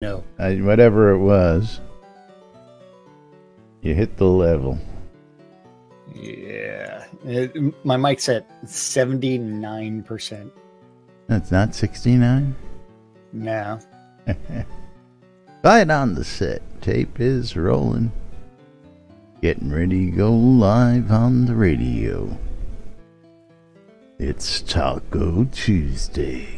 No. Whatever it was, you hit the level. Yeah. My mic's at 79%. That's not 69? No. Right on the set. Tape is rolling. Getting ready to go live on the radio. It's Taco Tuesday.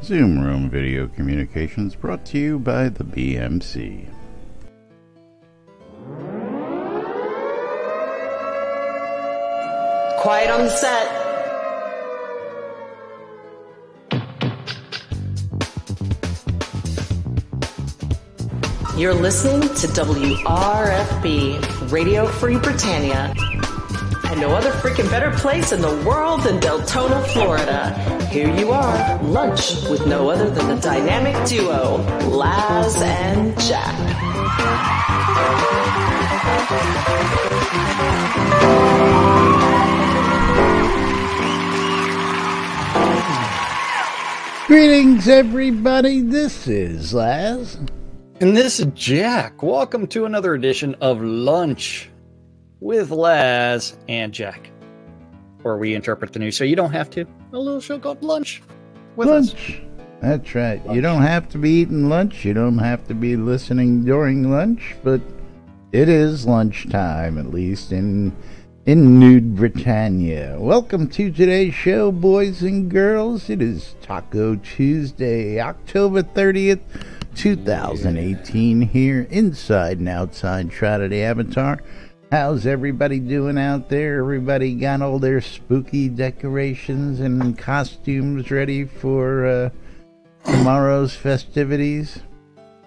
Zoom Room Video Communications brought to you by the BMC. Quiet on the set. You're listening to WRFB, Radio Free Britannia. And no other freaking better place in the world than Deltona, Florida. Here you are, lunch with no other than the dynamic duo, Laz and Jack. Greetings, everybody. This is Laz. And this is Jack. Welcome to another edition of Lunch with Laz and Jack. Or we interpret the news so you don't have to. A little show called Lunch with us. That's right. Lunch. You don't have to be eating lunch. You don't have to be listening during lunch, but it is lunchtime, at least in Nude Britannia. Welcome to today's show, boys and girls. It is Taco Tuesday, October 30th, 2018, here inside and outside Shroud of the Avatar. How's everybody doing out there? Everybody got all their spooky decorations and costumes ready for tomorrow's festivities?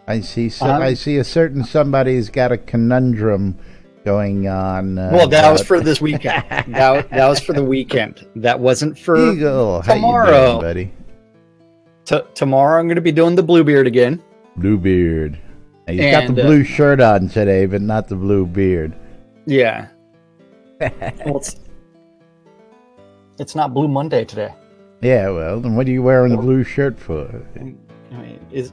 I see a certain somebody's got a conundrum going on. Well, that was for this weekend. that was for the weekend. That wasn't for Eagle. tomorrow. How you doing, buddy? Tomorrow I'm going to be doing the Bluebeard again. Bluebeard. He's got the blue shirt on today, but not the blue beard. Yeah. Well, it's not Blue Monday today. Yeah, well, then what are you wearing the blue shirt for? I mean, is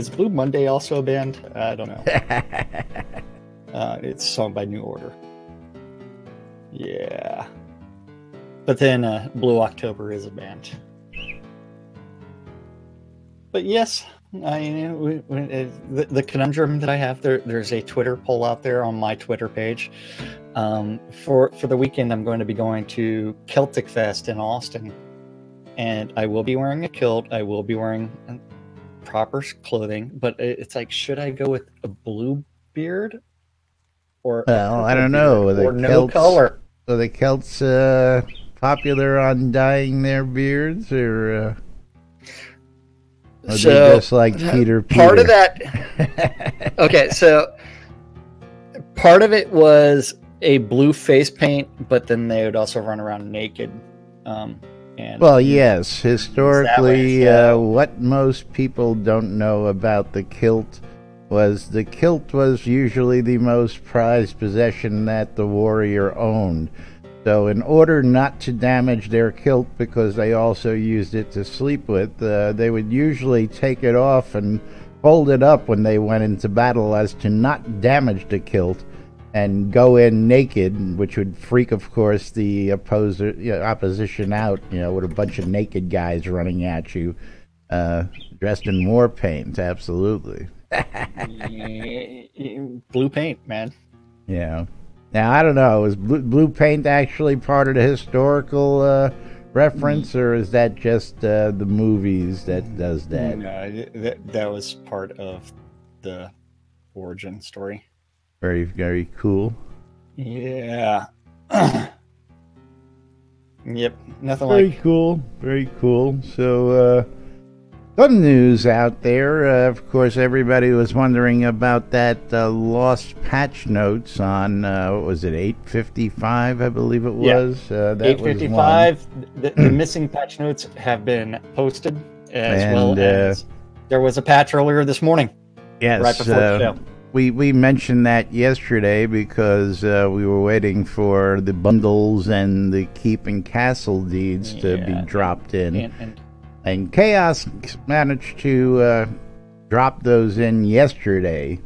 Blue Monday also a band? I don't know. It's sung by New Order. Yeah. But then Blue October is a band. But yes, the conundrum that I have, there's a Twitter poll out there on my Twitter page. For the weekend, I'm going to be going to Celtic Fest in Austin. And I will be wearing a kilt. I will be wearing proper clothing. But it's like, should I go with a blue beard? Or I don't know. Or no color? So the Celts popular on dyeing their beards, or so they just like Peter? Part of that. Okay, so part of it was a blue face paint, but then they would also run around naked. Well, yes, historically, so. What most people don't know about the kilt was usually the most prized possession that the warrior owned. So in order not to damage their kilt, because they also used it to sleep with, they would usually take it off and hold it up when they went into battle as to not damage the kilt, and go in naked, which would freak, of course, the opposition out, with a bunch of naked guys running at you, dressed in war paint, absolutely. Blue paint, man. Yeah. Now, I don't know, is blue paint actually part of the historical reference, or is that just the movies that does that? No, that was part of the origin story. Very, very cool. Yeah. Yep, nothing very like... cool, very cool. So, Some news out there. Of course, everybody was wondering about that lost patch notes on, what was it, 855, I believe it was? That 855, the missing patch notes have been posted, as there was a patch earlier this morning. Yes, right before the show. We mentioned that yesterday because we were waiting for the bundles and the keep and castle deeds to be dropped in. And Chaos managed to drop those in yesterday.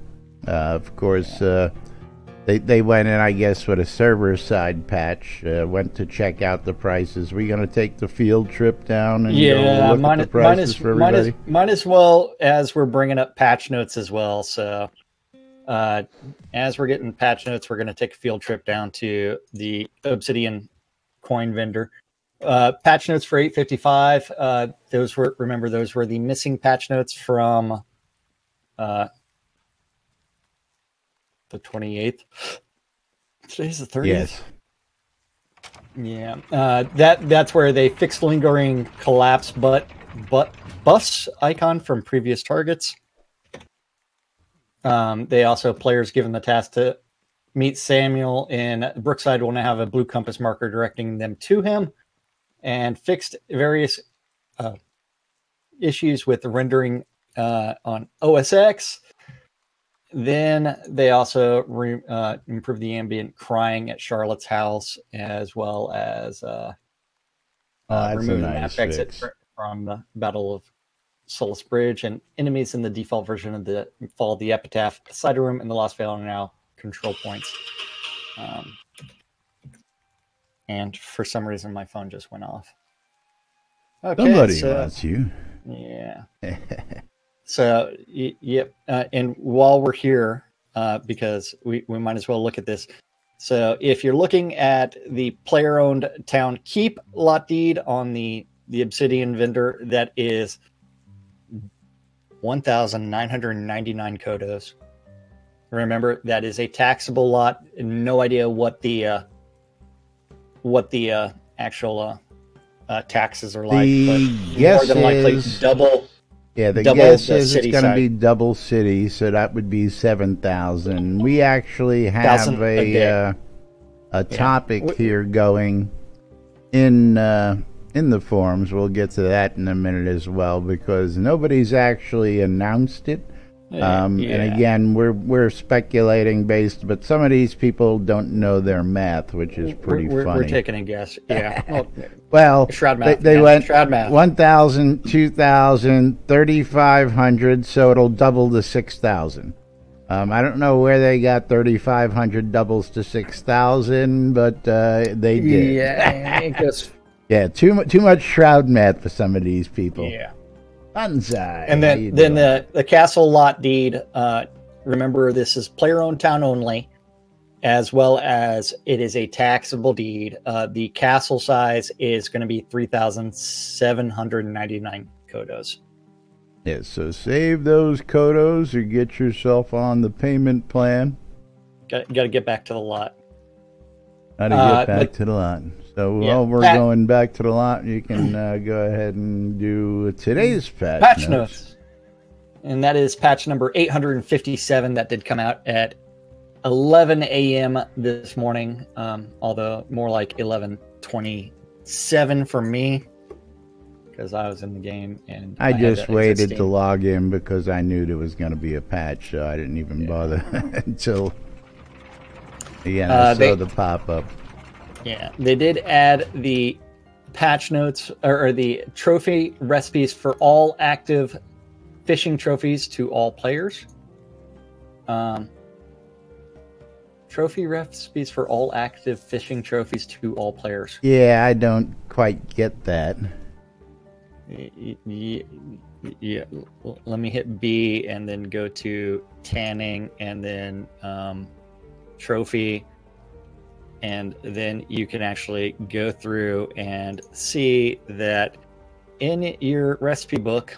Of course, they went in, I guess, with a server-side patch. Went to check out the prices. We're going to take the field trip down and go look at the prices for everybody. Might as well, as we're bringing up patch notes as well. So as we're getting patch notes, we're going to take a field trip down to the Obsidian coin vendor. Patch notes for 855. Those were the missing patch notes from the 28th. Today's the 30th. Yes. Yeah. That's where they fixed lingering collapse buffs icon from previous targets. They also, players given the task to meet Samuel in Brookside will now have a blue compass marker directing them to him, and fixed various issues with the rendering on OSX. Then they also improved the ambient crying at Charlotte's house, as well as removing map exit from the Battle of Solus Bridge, and enemies in the default version of the Fall of the Epitaph Cider Room and the Lost Vale are now control points. And for some reason, my phone just went off. Okay, somebody wants you. Yeah. So, yep. And while we're here, because we might as well look at this. So if you're looking at the player-owned town keep lot deed on the Obsidian vendor, that is 1,999 kodos. Remember, that is a taxable lot. No idea what the actual taxes are like, but more than likely double. Yeah, the guess is it's going to be double city, so that would be 7,000. We actually have a topic here going in the forums. We'll get to that in a minute as well, because nobody's actually announced it. And again, we're speculating based, but some of these people don't know their math, which is pretty funny. We're taking a guess. Yeah. Well, Shroud math. They went Shroud math. 1,000, 2,000, 3,500, so it'll double to 6,000. I don't know where they got 3,500 doubles to 6,000, but they did. Yeah, it goes. Yeah, too much Shroud math for some of these people. Yeah. Banzai. And then the castle lot deed. Remember, this is player-owned town only, as well as it is a taxable deed. The castle size is going to be 3,799 kodos. Yeah, so save those kodos or get yourself on the payment plan. Got to get back to the lot. Got to get back to the lot. So while we're going back to the lot, you can go ahead and do today's patch notes. And that is patch number 857 that did come out at 11 a.m. this morning, although more like 11:27 for me, because I was in the game. And I just waited to log in because I knew there was going to be a patch, so I didn't even bother until I saw the pop-up. Yeah, they did add the patch notes or the trophy recipes for all active fishing trophies to all players. Trophy recipes for all active fishing trophies to all players. Yeah, I don't quite get that. Yeah, let me hit B and then go to tanning and then trophy. And then you can actually go through and see that in your recipe book,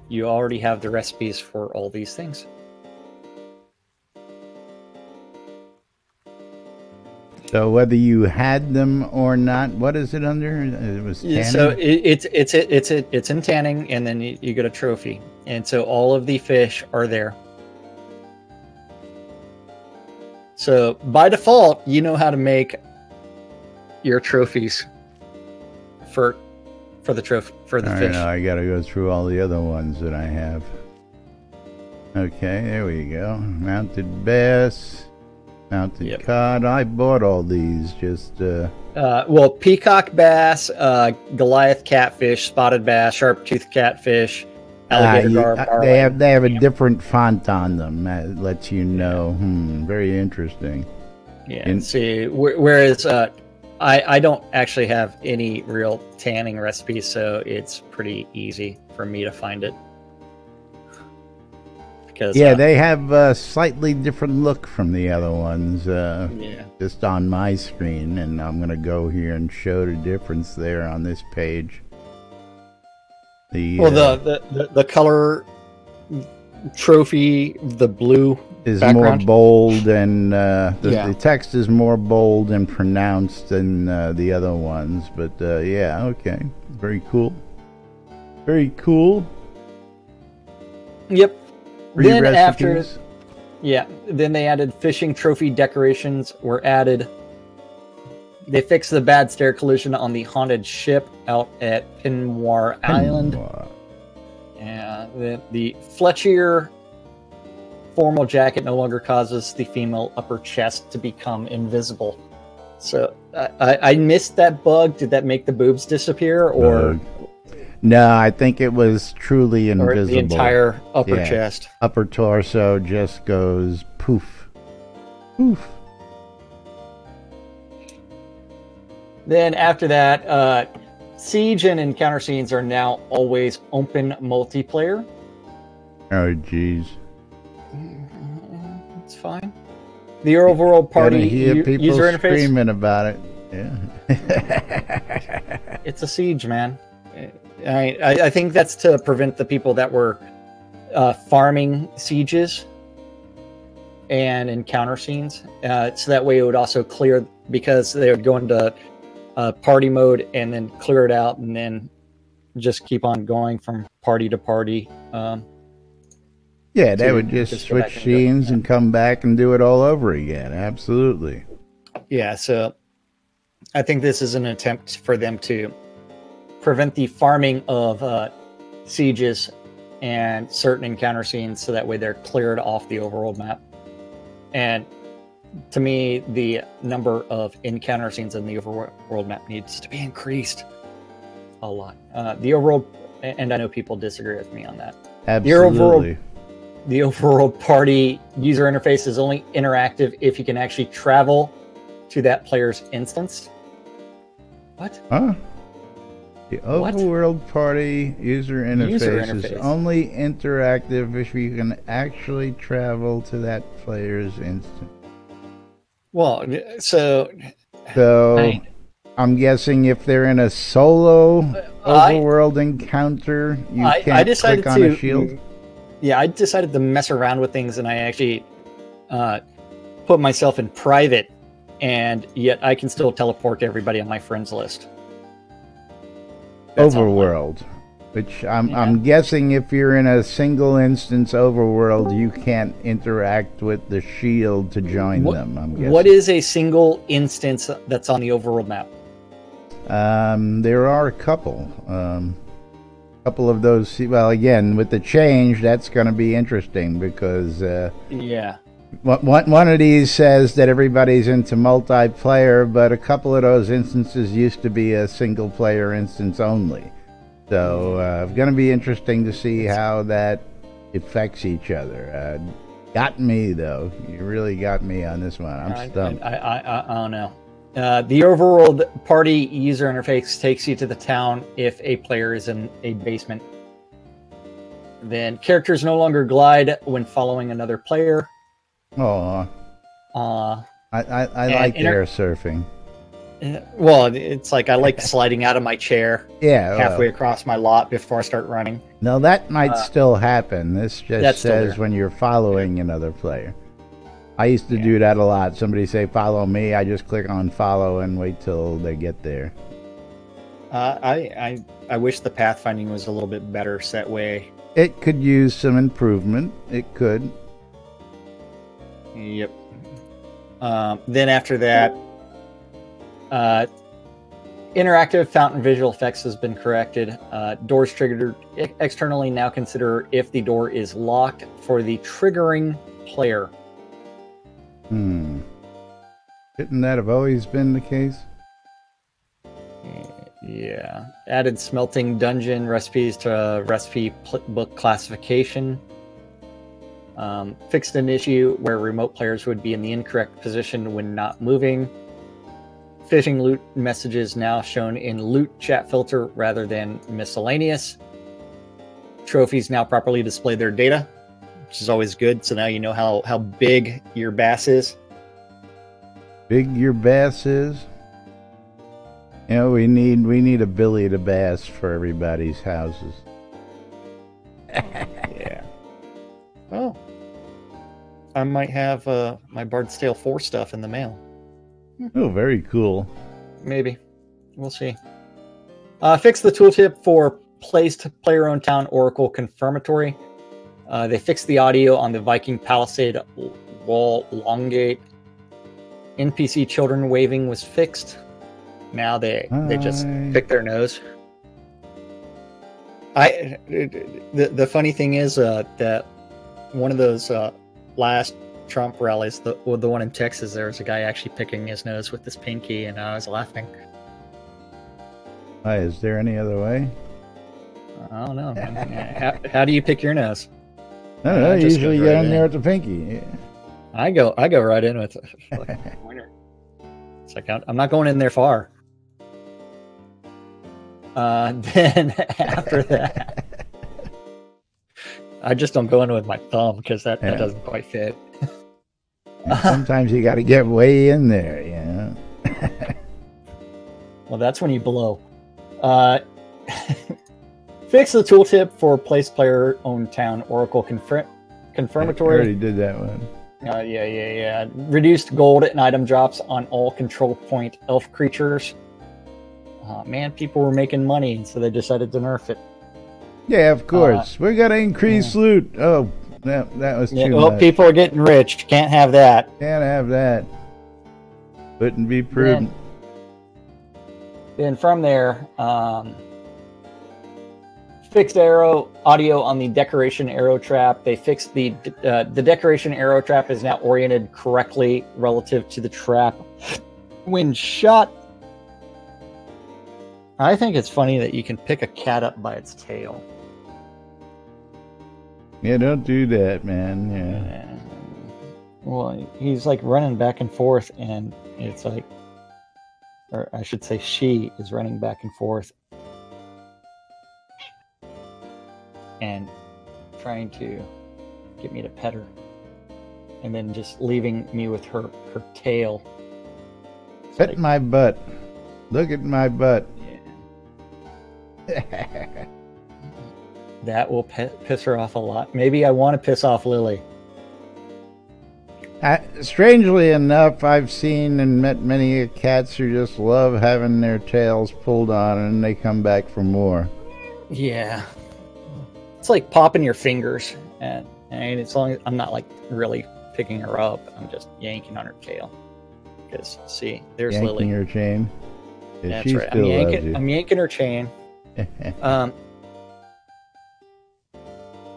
you already have the recipes for all these things. So whether you had them or not, what is it under? It was tanning? So it's in tanning, and then you get a trophy, and so all of the fish are there. So by default, you know how to make your trophies for the trophy for the fish. I got to go through all the other ones that I have. Okay, there we go. Mounted bass, mounted cod. I bought all these just. Well, peacock bass, Goliath catfish, spotted bass, sharp-toothed catfish, alligator gar. They have a different font on them that lets you know. Very interesting. Yeah. And see, whereas I don't actually have any real tanning recipes, so it's pretty easy for me to find it. Because, they have a slightly different look from the other ones. Just on my screen, and I'm gonna go here and show the difference there on this page. The color trophy, the blue is background. more bold, and the text is more bold and pronounced than the other ones. But okay, very cool. Very cool. Yep. Then recipes. then they added fishing trophy decorations were added. They fixed the bad stair collision on the haunted ship out at Pinmoir Island. And the Fletcher formal jacket no longer causes the female upper chest to become invisible. So I missed that bug. Did that make the boobs disappear, or? No, I think it was truly invisible. Or the entire upper chest. Upper torso just goes poof. Poof. Then after that, Siege and encounter scenes are now always open multiplayer. Oh, jeez. It's fine. The overall party hear people user interface. Screaming about it. Yeah. It's a siege, man. I think that's to prevent the people that were farming sieges and encounter scenes. So that way it would also clear, because they would go into party mode and then clear it out and then just keep on going from party to party. They would just switch scenes and come back and do it all over again. Absolutely. Yeah, so I think this is an attempt for them to prevent the farming of sieges and certain encounter scenes, so that way they're cleared off the overworld map. And to me, the number of encounter scenes in the overworld map needs to be increased a lot. The overworld, and I know people disagree with me on that. Absolutely. The overworld party user interface is only interactive if you can actually travel to that player's instance. What? Huh? The overworld party user interface is only interactive if you can actually travel to that player's instance. Well, so I'm guessing if they're in a solo overworld encounter, you can't click on a shield. Yeah, I decided to mess around with things, and I actually put myself in private, and yet I can still teleport to everybody on my friends list. That's overworld, which I'm guessing if you're in a single instance overworld, you can't interact with the shield to join them. I'm guessing. What is a single instance that's on the overworld map? There are a couple. Couple of those. Well, again, with the change, that's going to be interesting because one of these says that everybody's into multiplayer, but a couple of those instances used to be a single player instance only. So it's going to be interesting to see how that affects each other. Got me though. You really got me on this one. I'm stumped. I don't know. The overworld party user interface takes you to the town if a player is in a basement. Then characters no longer glide when following another player. Oh, I like air surfing. Well, it's like I like sliding out of my chair halfway across my lot before I start running. No, that might still happen. This just says when you're following another player. I used to do that a lot. Somebody say follow me, I just click on follow and wait till they get there. I wish the pathfinding was a little bit better set way. It could use some improvement. It could. Yep. Then after that, interactive fountain visual effects has been corrected. Doors triggered externally now consider if the door is locked for the triggering player. Shouldn't that have always been the case? Yeah. Added smelting dungeon recipes to recipe book classification. Fixed an issue where remote players would be in the incorrect position when not moving. Fishing loot messages now shown in loot chat filter rather than miscellaneous. Trophies now properly display their data, which is always good. So now you know how big your bass is. Big your bass is? You know, we need a Billy the Bass for everybody's houses. Yeah. Oh. I might have my Bard's Tale 4 stuff in the mail. Oh, very cool. Maybe. We'll see. Fix the tooltip for placed player-owned town Oracle confirmatory. They fixed the audio on the Viking Palisade wall long gate. NPC children waving was fixed. Now they just pick their nose. The funny thing is that one of those last Trump rallies, the one in Texas, there was a guy actually picking his nose with his pinky, and I was laughing. Is there any other way? I don't know. How do you pick your nose? I don't know. Usually you get in there with the pinky. Yeah. I go right in with like a pointer. It's like I'm not going in there far. Then after that, I just don't go in with my thumb because that doesn't quite fit. Sometimes you got to get way in there, you know. Well, that's when you blow. Fix the tooltip for place player owned town Oracle confirmatory. I already did that one. Yeah. Reduced gold and item drops on all control point elf creatures. Man, people were making money, so they decided to nerf it. Yeah, of course. We got to increase loot. Oh, that was too much. People are getting rich. Can't have that. Can't have that. Wouldn't be prudent. Then from there, fixed audio on the decoration arrow trap. They fixed the decoration arrow trap is now oriented correctly relative to the trap when shot. I think it's funny that you can pick a cat up by its tail. Yeah, don't do that, man. Yeah. Well, he's like running back and forth, and it's like, or I should say she is running back and forth and trying to get me to pet her, and then just leaving me with her tail. Pet my butt. Look at my butt. Yeah. That will piss her off a lot. Maybe I want to piss off Lily. Strangely enough, I've seen and met many cats who just love having their tails pulled on, and they come back for more. Yeah. It's like popping your fingers. And as long as I'm not like really picking her up, I'm just yanking on her tail. Because, see, there's yanking Lily. Yanking her chain? Yeah, that's right. I'm yanking her chain.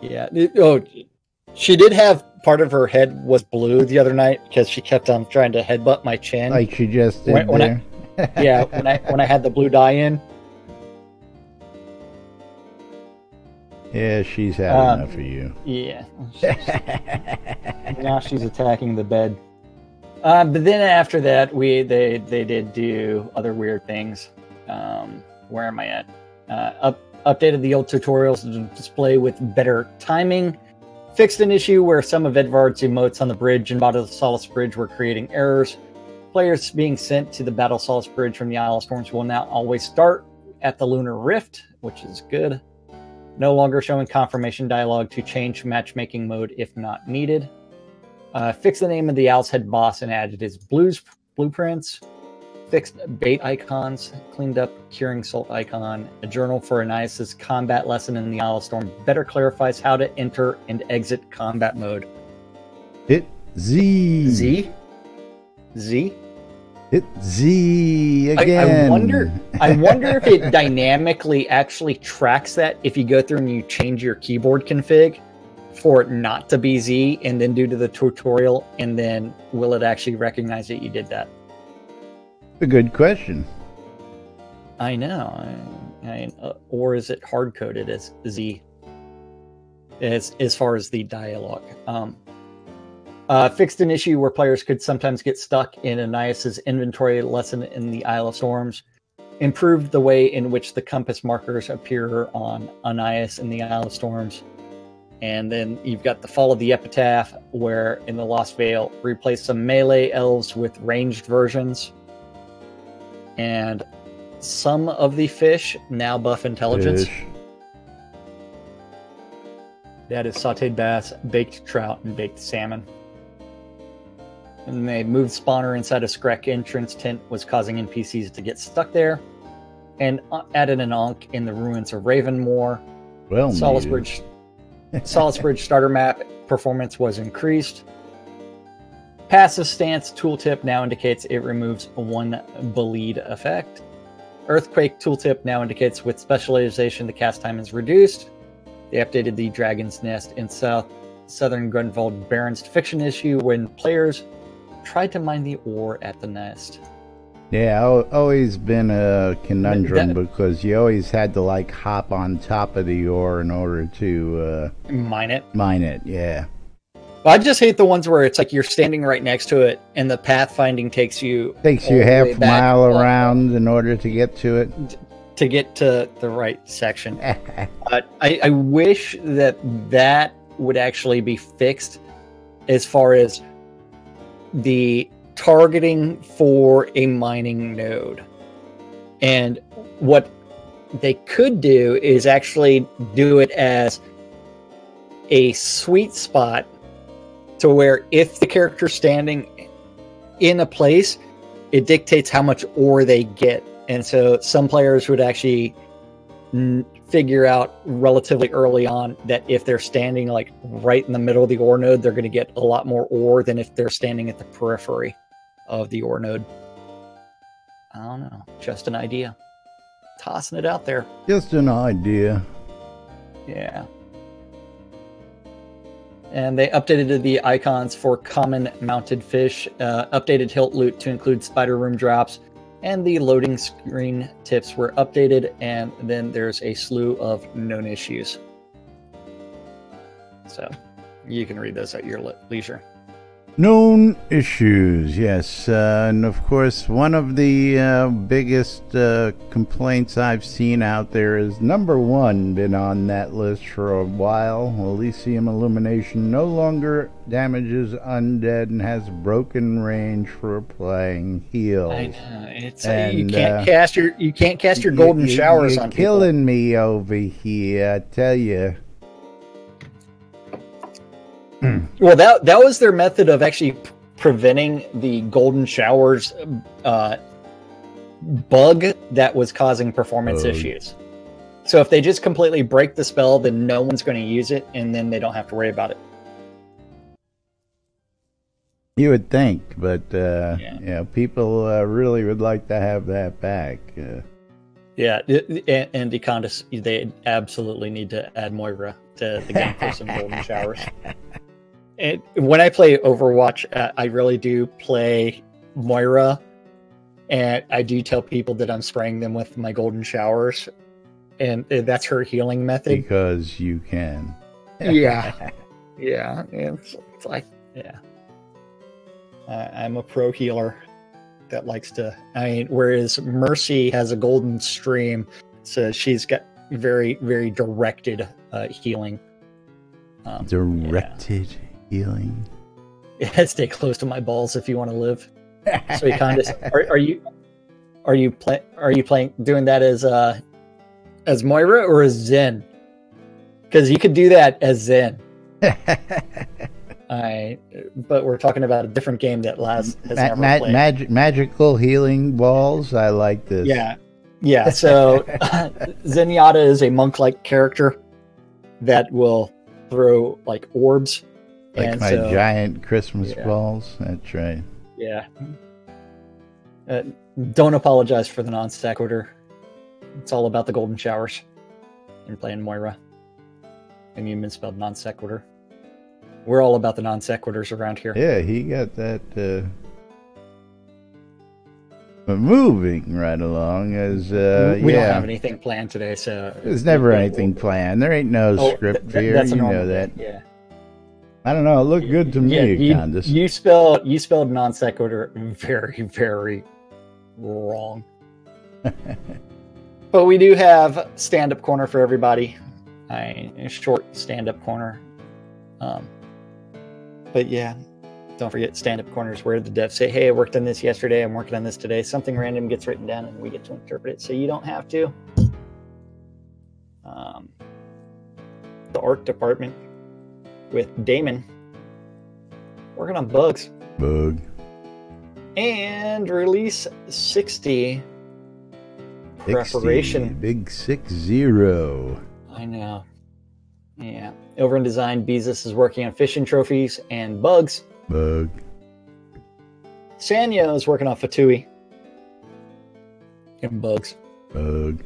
Yeah. Oh, she did have part of her head was blue the other night because she kept on trying to headbutt my chin. Like she just did there. When I had the blue dye in. Yeah, she's had enough of you. Yeah. Now she's attacking the bed. But then after that, they did do other weird things. Where am I at? Updated the old tutorials to display with better timing. Fixed an issue where some of Edvard's emotes on the bridge and Battle of Solace Bridge were creating errors. Players being sent to the Battle of Solace Bridge from the Isle of Storms will now always start at the Lunar Rift, which is good. No longer showing confirmation dialogue to change matchmaking mode if not needed. Fixed the name of the Owl's Head boss and added his blueprints. Fixed bait icons. Cleaned up Curing Salt icon. A journal for Anais' combat lesson in the Isle of Storm better clarifies how to enter and exit combat mode. Hit Z. Z? Z? Hit Z again. I wonder if it dynamically actually tracks that if you go through and you change your keyboard config for it not to be Z and then do to the tutorial, and then will it actually recognize that you did that? A good question. I know. Or is it hard-coded as Z as far as the dialogue? Fixed an issue where players could sometimes get stuck in Anais' inventory lesson in the Isle of Storms. Improved the way in which the compass markers appear on Anais in the Isle of Storms. And then you've got the Fall of the Epitaph, where in the Lost Vale, replace some melee elves with ranged versions. And some of the fish now buff intelligence. That is sauteed bass, baked trout, and baked salmon. And they moved spawner inside a Skrek entrance tent, was causing NPCs to get stuck there. And added an Ankh in the ruins of Ravenmoor. Well, Salisbury starter map performance was increased. Passive stance tooltip now indicates it removes one bleed effect. Earthquake tooltip now indicates with specialization the cast time is reduced. They updated the Dragon's Nest in southern Grunwald Barrens to fiction issue when players tried to mine the ore at the nest. Yeah, always been a conundrum because you always had to like hop on top of the ore in order to mine it. Mine it, yeah. Well, I just hate the ones where it's like you're standing right next to it and the pathfinding takes you half a mile around in order to get to it. To get to the right section. I wish that would actually be fixed as far as the targeting for a mining node. And what they could do is actually do it as a sweet spot to where if the character's standing in a place, it dictates how much ore they get. And so some players would actually figure out relatively early on that if they're standing like right in the middle of the ore node, they're going to get a lot more ore than if they're standing at the periphery of the ore node. I don't know. Just an idea. Tossing it out there. Just an idea. Yeah. And they updated the icons for common mounted fish, updated hilt loot to include spider room drops, and the loading screen tips were updated, and then there's a slew of known issues. So you can read those at your leisure. Known issues, yes. And of course, one of the biggest complaints I've seen out there is #1, been on that list for a while. Elysium Illumination no longer damages undead and has broken range for applying heals. I know. It's you can't cast your golden showers on people. You're killing me over here, I tell you. Well, that was their method of actually preventing the golden showers bug that was causing performance issues. So if they just completely break the spell, then no one's going to use it, and then they don't have to worry about it. You would think, but people really would like to have that back. Yeah, and Decontis, they absolutely need to add Moira to the game for some golden showers. And when I play Overwatch, I really do play Moira, and I do tell people that I'm spraying them with my golden showers, and that's her healing method. Because you can. Yeah. Yeah. It's like, yeah. I'm a pro healer that likes to, whereas Mercy has a golden stream, so she's got very, very directed healing. Directed healing. Yeah, stay close to my balls if you want to live. So you kind of are you playing doing that as Moira or as Zen? Because you could do that as Zen. But we're talking about a different game that Laz has never played. Magical healing balls. I like this. Yeah. So Zenyatta is a monk-like character that will throw like orbs, like my giant Christmas balls. That's right. Yeah. Don't apologize for the non sequitur. It's all about the golden showers and playing Moira. And you misspelled non sequitur. We're all about the non sequiturs around here. Yeah, he got that. But moving right along, as we don't have anything planned today, so there's never anything planned. There ain't no script here. That's you know that. Yeah. I don't know. It looked good to me, Candace. You spelled non sequitur very, very wrong. But we do have stand-up corner for everybody. A short stand-up corner. But yeah, don't forget stand-up corners where the devs say, hey, I worked on this yesterday, I'm working on this today. Something random gets written down and we get to interpret it, so you don't have to. The art department with Damon working on bugs. And release 60 preparation. Big 60. I know. Yeah. Over in design, Beezus is working on fishing trophies and bugs. Sanyo is working on Fatui and bugs. Bug.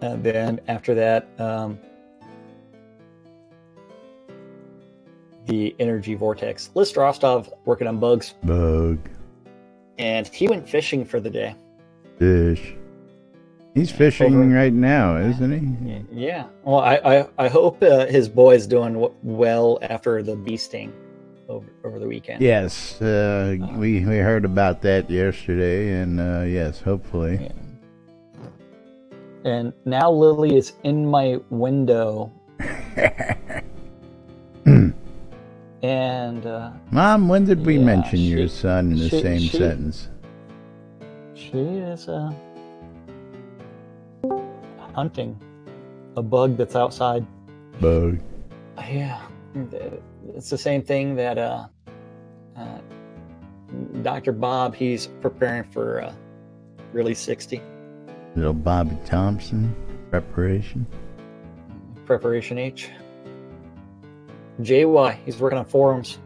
And then after that, the energy vortex. List Rostov working on bugs. Bug. And he went fishing for the day. Fish. He's fishing right now, isn't he? Yeah. Well, I hope his boy's doing well after the bee sting over the weekend. Yes. We heard about that yesterday, and yes, hopefully. Yeah. And now Lily is in my window. And Mom, when did we mention your son in the same sentence? She is hunting a bug that's outside. Bug. Yeah, it's the same thing that Dr. Bob, he's preparing for release 60. Little Bobby Thompson preparation H. JY, he's working on forums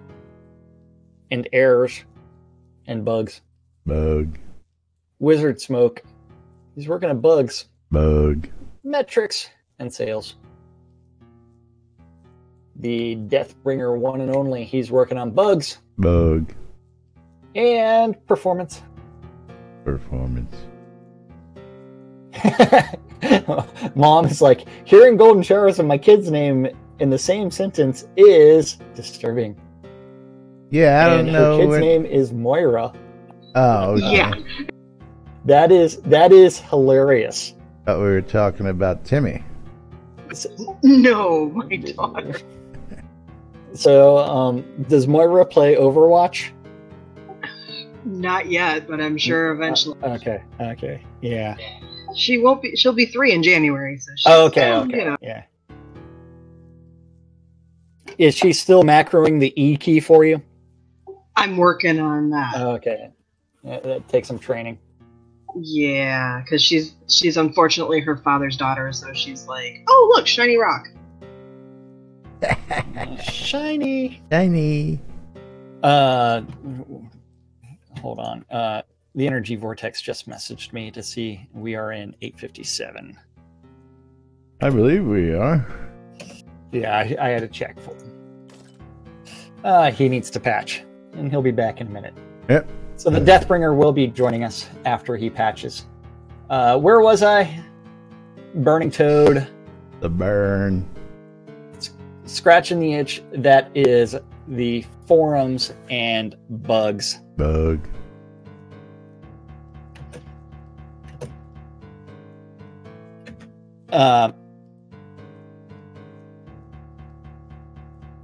and errors and bugs. Bug. Wizard Smoke, he's working on bugs. Bug. Metrics and sales. The Deathbringer one and only, he's working on bugs. Bug. And performance. Mom is like, hearing golden showers and my kid's name in the same sentence is disturbing. Yeah, I don't know. Her kid's name is Moira. Oh, okay. Yeah. That is hilarious. Thought we were talking about Timmy. No, my daughter. So, does Moira play Overwatch? Not yet, but I'm sure eventually. Okay, yeah. She won't be. She'll be 3 in January. So she's okay, you know. Yeah. Is she still macroing the E key for you? I'm working on that. Okay, that takes some training. Yeah, because she's unfortunately her father's daughter, so she's like, oh look, shiny rock. Shiny. Hold on. The Energy Vortex just messaged me to see we are in 857. I believe we are. Yeah, I had to check for him. He needs to patch, and he'll be back in a minute. Yep. So the Deathbringer will be joining us after he patches. Where was I? Burning Toad. The burn. Scratching the itch. That is the forums and bugs. Bug.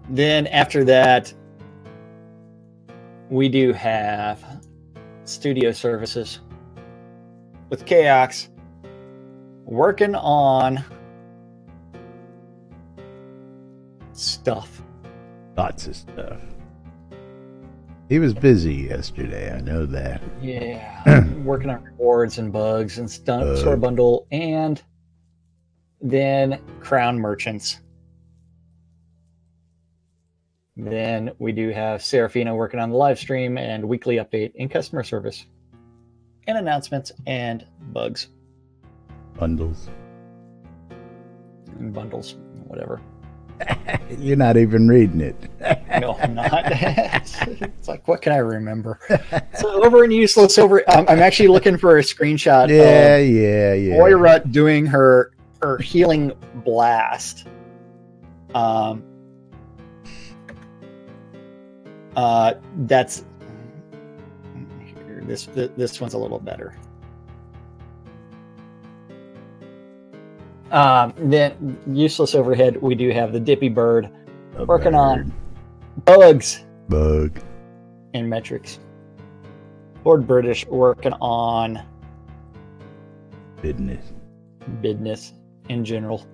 Then after that, we do have studio services with Chaos working on stuff. Lots of stuff. He was busy yesterday, I know that. Yeah. Working on rewards and bugs and store bundle, and then crown merchants. Then we do have Serafina working on the live stream and weekly update in customer service and announcements and bugs. Bundles. And bundles, whatever. You're not even reading it. No, I'm not. It's like, what can I remember? So over in Useless, I'm actually looking for a screenshot Yeah. Moira doing her healing blast. That's here. This one's a little better. Then Useless Overhead, we do have the Dippy Bird working on bugs and metrics. Lord British working on bidness in general,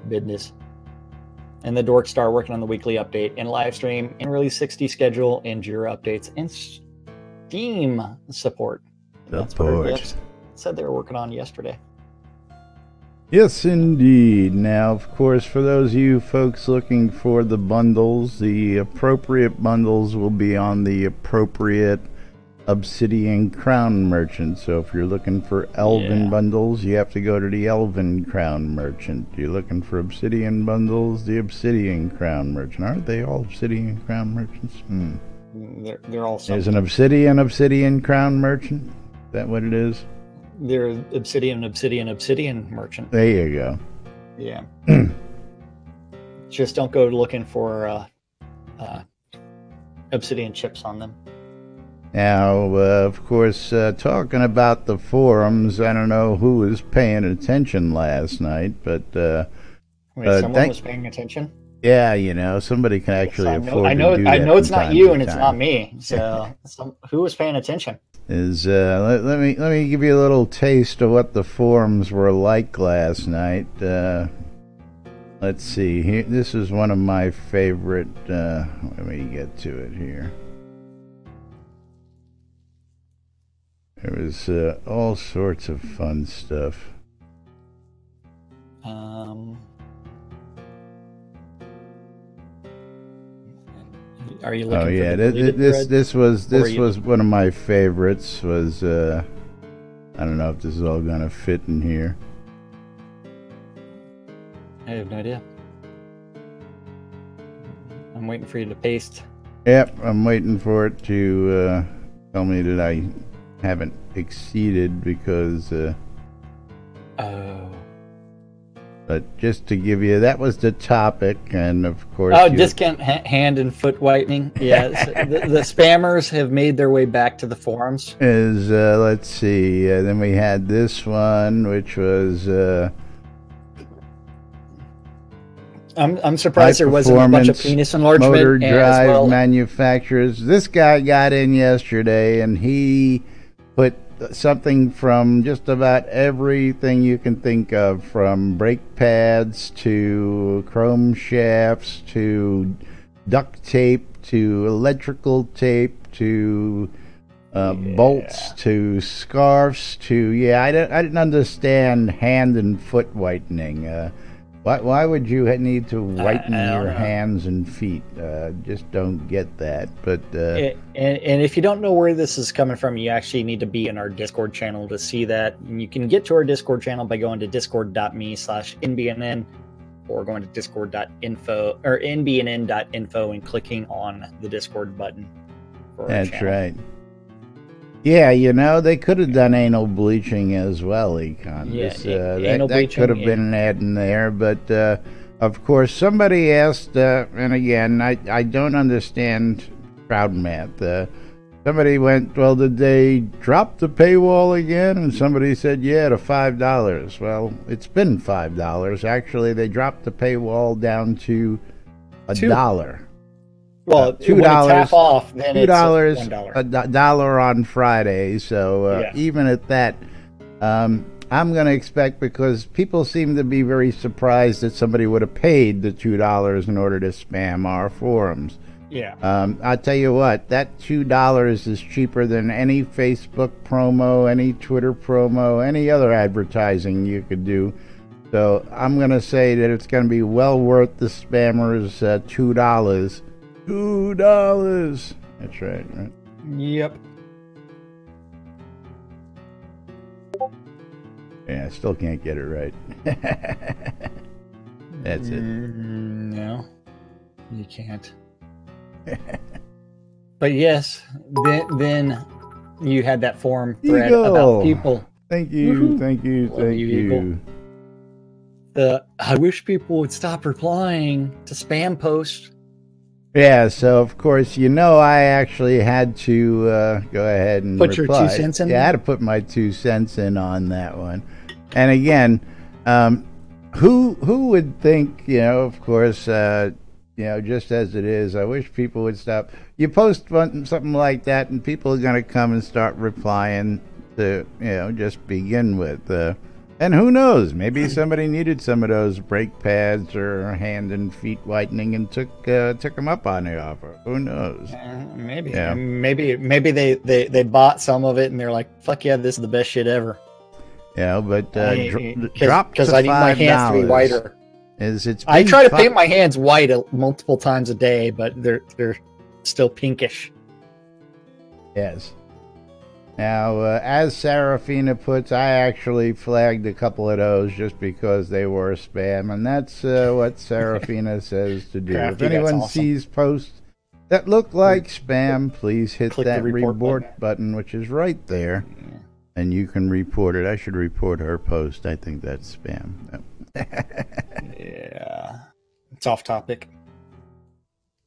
bidness. And the Dork Star working on the weekly update and live stream and release 60 schedule and Jira updates and Steam support. That's what Jeff said they were working on yesterday. Yes, indeed. Now, of course, for those of you folks looking for the bundles, the appropriate bundles will be on the appropriate Obsidian Crown Merchant. So if you're looking for Elven bundles, you have to go to the Elven Crown Merchant. You're looking for Obsidian bundles, the Obsidian Crown Merchant. Aren't they all Obsidian Crown Merchants? They're all something. There's an Obsidian Crown Merchant? Is that what it is? They're Obsidian Merchant. There you go. Yeah. Just don't go looking for Obsidian chips on them. Now, of course, talking about the forums, I don't know who was paying attention last night, but... someone was paying attention? Yeah, you know, somebody can actually afford to do that. I know it's not you and it's not me, so who was paying attention? Let me give you a little taste of what the forums were like last night. Let's see, here, this is one of my favorite, let me get to it here. There was all sorts of fun stuff. Are you looking? Oh yeah, this was one of my favorites. Was I don't know if this is all gonna fit in here. I have no idea. I'm waiting for you to paste. Yep, I'm waiting for it to tell me that I haven't exceeded because. But just to give you, that was the topic, and of course... Oh, discount hand and foot whitening. Yeah, the spammers have made their way back to the forums. Let's see, then we had this one, which was... I'm surprised there wasn't a bunch of penis enlargement motor drive as well. Manufacturers. This guy got in yesterday, and he put something from just about everything you can think of, from brake pads to chrome shafts to duct tape to electrical tape to bolts to scarves to I didn't understand hand and foot whitening. Why would you need to whiten your hands and feet? Just don't get that. But and if you don't know where this is coming from, you actually need to be in our Discord channel to see that. And you can get to our Discord channel by going to discord.me/NBNN or going to discord.info or NBNN.info and clicking on the Discord button. That's right. Yeah, you know, they could have done anal bleaching as well, Econ. Yeah, that could have been an ad in there, but of course, somebody asked, and again, I don't understand crowd math. Somebody went, well, did they drop the paywall again? And somebody said, yeah, to $5. Well, it's been $5. Actually, they dropped the paywall down to $1. Well, $2 half off, then it's $1. $1 on Friday. So even at that, I'm going to expect, because people seem to be very surprised that somebody would have paid the $2 in order to spam our forums. Yeah. I'll tell you what, that $2 is cheaper than any Facebook promo, any Twitter promo, any other advertising you could do. So I'm going to say that it's going to be well worth the spammers $2. $2. That's right. Yep. Yeah, I still can't get it right. That's it. No, you can't. But yes, then you had that forum thread about people. Thank you, thank you, thank you. I wish people would stop replying to spam posts. Yeah, so of course, I actually had to go ahead and put reply. Your 2 cents in. Yeah, I had to put my 2 cents in on that one. And again, who would think, of course, just as it is, I wish people would stop. You post something like that, and people are going to come and start replying to, just begin with. And who knows? Maybe somebody needed some of those brake pads or hand and feet whitening and took them up on the offer. Who knows? Maybe. Yeah. Maybe they bought some of it and they're like, "Fuck yeah, this is the best shit ever." Yeah, but drop because I need my hands to be whiter. I try to paint my hands white multiple times a day, but they're still pinkish. Yes. Now, as Serafina puts, I actually flagged a couple of those just because they were spam, and that's what Serafina says to do. Crafty, if anyone awesome. sees posts that look like spam, please hit Click that the report button, which is right there, and you can report it. I should report her post. I think that's spam. Yeah. It's off topic.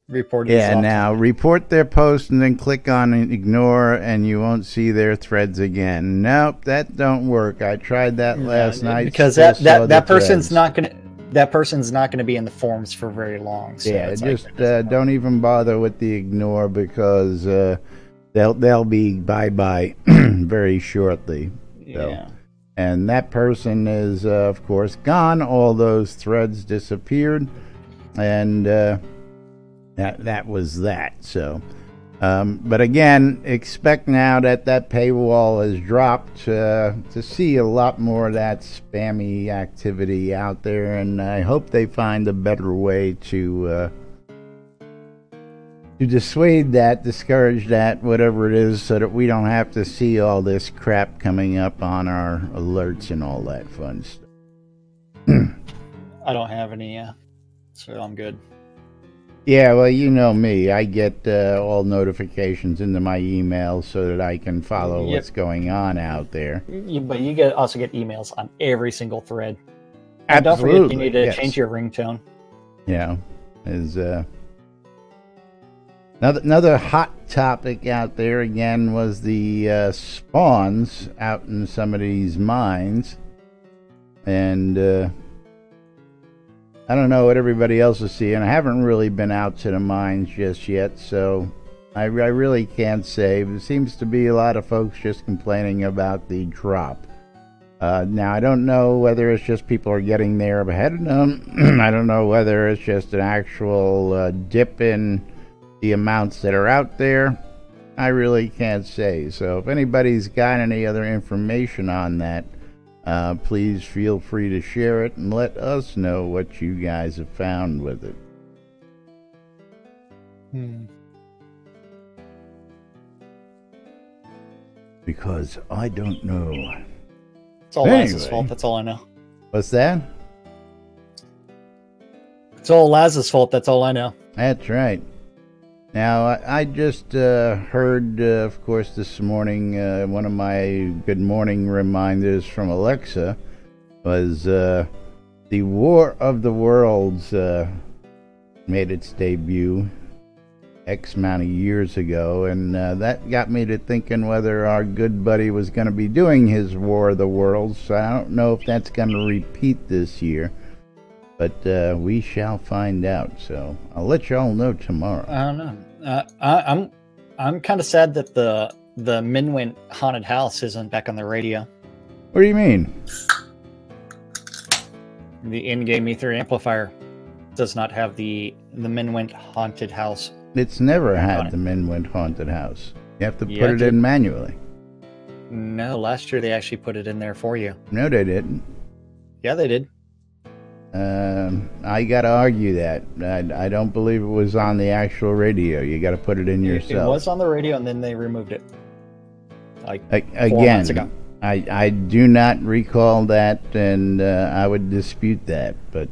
Report it. Yeah, now report their post and then click on ignore and you won't see their threads again. Nope, that don't work. I tried that last night because that person's not gonna be in the forums for very long. So yeah, just don't even bother with the ignore because they'll be bye very shortly. So. Yeah. And that person is of course gone. All those threads disappeared, and that was that. So, but again, expect now that paywall has dropped to see a lot more of that spammy activity out there, and I hope they find a better way to dissuade that, discourage that, whatever it is, so that we don't have to see all this crap coming up on our alerts and all that fun stuff. I don't have any, so I'm good. Yeah, well, you know me. I get all notifications into my email so that I can follow what's going on out there. But you also get emails on every single thread. And Absolutely. don't forget, you need to change your ringtone. Yeah, is another hot topic out there again was the spawns out in some of these mines, and I don't know what everybody else is seeing. I haven't really been out to the mines just yet, so I really can't say. There seems to be a lot of folks just complaining about the drop. Now, I don't know whether it's just people are getting there ahead of them. I don't know whether it's just an actual dip in the amounts that are out there. I really can't say. So if anybody's got any other information on that, please feel free to share it and let us know what you guys have found with it. Because I don't know. It's all Laz's fault. That's all I know. What's that? It's all Laz's fault. That's all I know. That's right. Now, I just heard, of course, this morning, one of my good morning reminders from Alexa was the War of the Worlds made its debut X amount of years ago, and that got me to thinking whether our good buddy was going to be doing his War of the Worlds. So I don't know if that's going to repeat this year. But we shall find out. So I'll let you all know tomorrow. I don't know. I'm kind of sad that the Minwin haunted house isn't back on the radio. What do you mean? The in-game ether amplifier does not have the Minwent haunted house. It's never had the Minwent haunted house. You have to put it in manually. No, last year they actually put it in there for you. No, they didn't. Yeah, they did. I gotta argue that. I don't believe it was on the actual radio. You gotta put it in yourself. It was on the radio, and then they removed it. Like 4 months ago. I do not recall that, and I would dispute that. But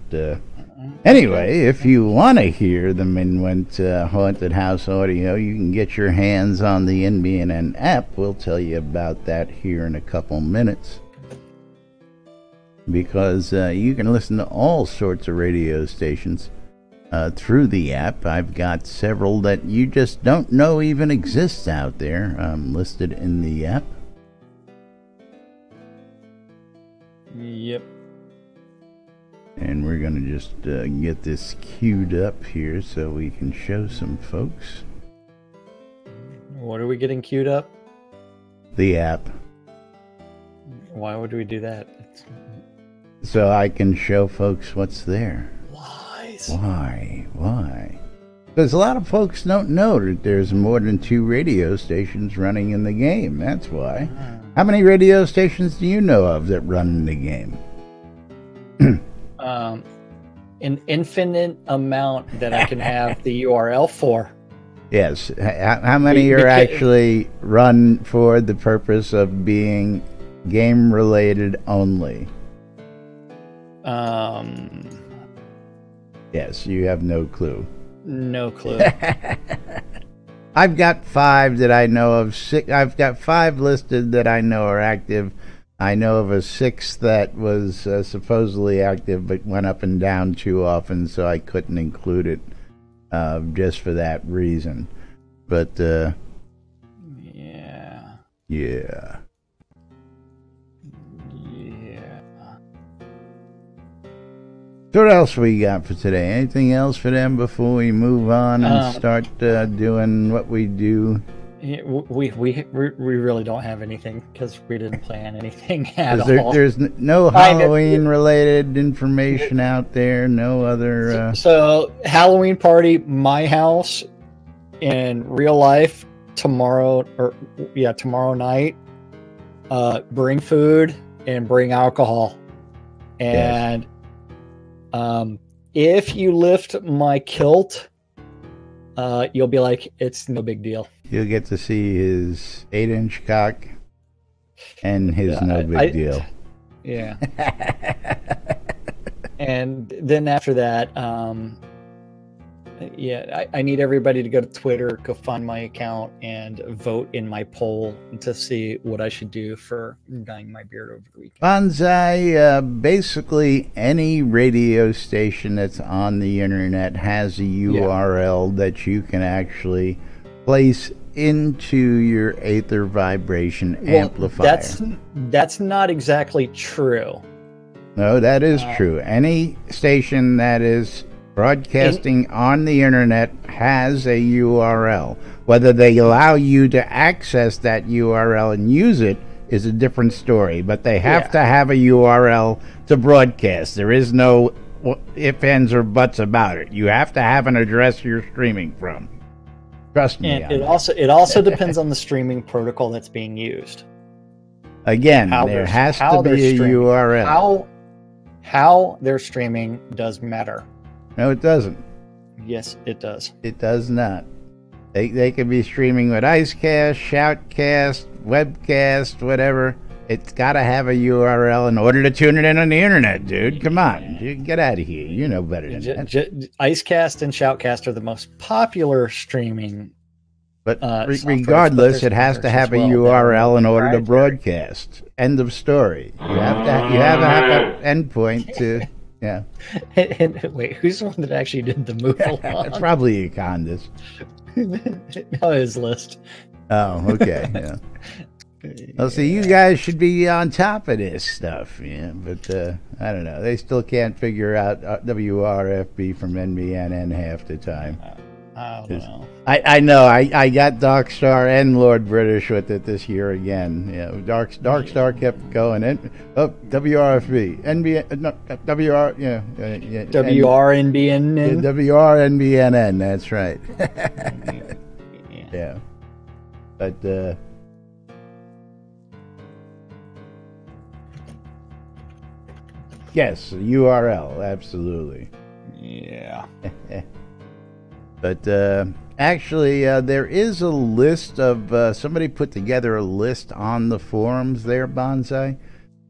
anyway, if you want to hear the Minwent Haunted House audio, you can get your hands on the NBNN app. We'll tell you about that here in a couple minutes. Because you can listen to all sorts of radio stations through the app. I've got several that you just don't know even exist out there listed in the app. Yep. And we're going to just get this queued up here so we can show some folks. What are we getting queued up? The app. Why would we do that? So I can show folks what's there. Why? Why? Because a lot of folks don't know that there's more than 2 radio stations running in the game. That's why. How many radio stations do you know of that run in the game? An infinite amount that I can have the URL for. Yes. How many are actually run for the purpose of being game-related only? Yes, you have no clue. No clue. I've got 5 that I know of. I've got 5 listed that I know are active. I know of a 6th that was supposedly active but went up and down too often, so I couldn't include it just for that reason. But yeah. So what else we got for today? Anything else for them before we move on and start doing what we do? Yeah, we really don't have anything because we didn't plan anything at all. There's no Halloween-related information out there. No other. So Halloween party, my house, in real life tomorrow night. Bring food and bring alcohol, and. Yes. If you lift my kilt, you'll be like, it's no big deal. You'll get to see his 8-inch cock and his no big deal. Yeah. And then after that, I need everybody to go to Twitter, go find my account, and vote in my poll to see what I should do for dyeing my beard over the weekend. Bonsai, basically any radio station that's on the internet has a URL that you can actually place into your Aether Vibration amplifier. That's not exactly true. No, that is true. Any station that is broadcasting on the internet has a URL. Whether they allow you to access that URL and use it is a different story, but they have to have a URL to broadcast. There is no ifs, ands, or buts about it. You have to have an address you're streaming from. Trust me. And it also depends on the streaming protocol that's being used. Again, there has to be a URL. How they're streaming does matter. No, it doesn't. Yes, it does. It does not. They could be streaming with Icecast, Shoutcast, Webcast, whatever. It's got to have a URL in order to tune it in on the internet, dude. Come on. You get out of here. You know better than that. Icecast and Shoutcast are the most popular streaming. But regardless, it has to have a URL in order to broadcast. End of story. You have to have an endpoint to... Yeah. And wait, who's the one that actually did the move along? Probably Econdas. No, his list. Oh, okay. Yeah. Well, see, you guys should be on top of this stuff, but I don't know. They still can't figure out WRFB from NBNN half the time. I don't know. I know. I got Darkstar and Lord British with it this year again. Yeah, Darkstar kept going. WRFB, NBN, no, WR, yeah, WRNBNN. WRNBNN. That's right. Yeah. Yeah, but yes, URL, absolutely. Yeah. But actually, there is a list of somebody put together a list on the forums there, Bonsai.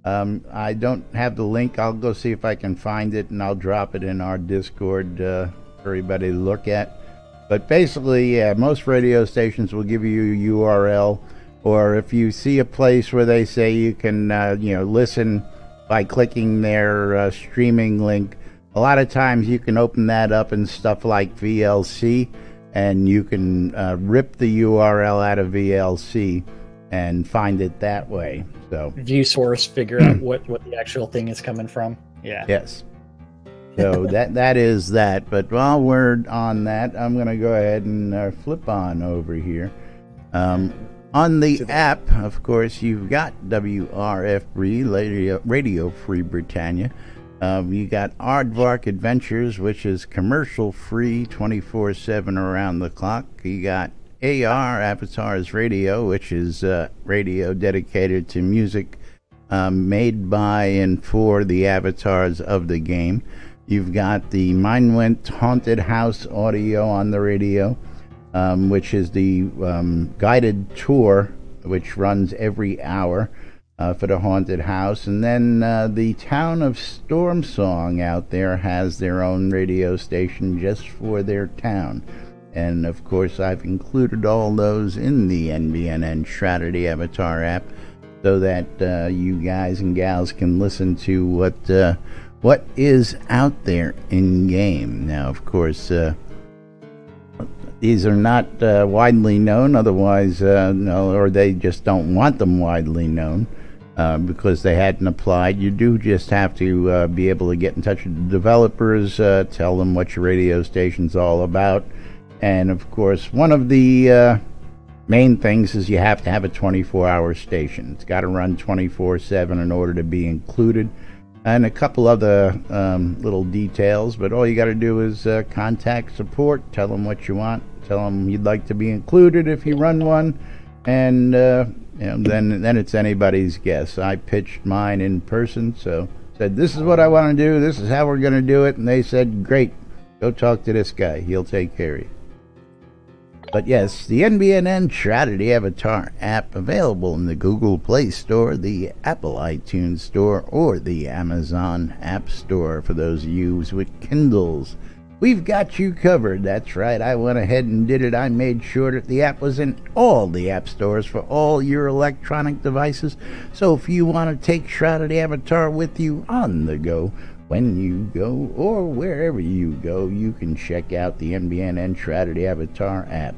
I don't have the link. I'll go see if I can find it, and I'll drop it in our Discord for everybody to look at. But basically, yeah, most radio stations will give you a URL, or if you see a place where they say you can, listen by clicking their streaming link. A lot of times you can open that up in stuff like VLC, and you can rip the URL out of VLC and find it that way. So view source, figure out what the actual thing is coming from. Yeah. Yes. So that is that. But while we're on that, I'm going to go ahead and flip on over here. On the app, of course, you've got WRF Radio Free Britannia. You got Aardvark Adventures, which is commercial free 24/7 around the clock. You got AR Avatars Radio, which is radio dedicated to music made by and for the avatars of the game. You've got the Mindwent Haunted House audio on the radio, which is the guided tour, which runs every hour. For the haunted house. And then the town of Stormsong out there has their own radio station just for their town. And of course I've included all those in the NBNN Shroud Avatar app so that you guys and gals can listen to what is out there in game. Now of course these are not widely known, otherwise no, or they just don't want them widely known. Because they hadn't applied. You do just have to be able to get in touch with the developers, tell them what your radio station's all about, and of course one of the main things is you have to have a 24-hour station. It's got to run 24/7 in order to be included, and a couple other little details, but all you got to do is contact support, tell them what you want, tell them you'd like to be included if you run one, and then it's anybody's guess. I pitched mine in person, so said, this is what I want to do, this is how we're going to do it, and they said, great, go talk to this guy, he'll take care of you. But yes, the NBNN Shroud Avatar app, available in the Google Play Store, the Apple iTunes Store, or the Amazon App Store for those of you with Kindles. We've got you covered. That's right, I went ahead and did it. I made sure that the app was in all the app stores for all your electronic devices. So if you want to take Shroud Avatar with you on the go, when you go, or wherever you go, you can check out the NBNN Shroud Avatar app.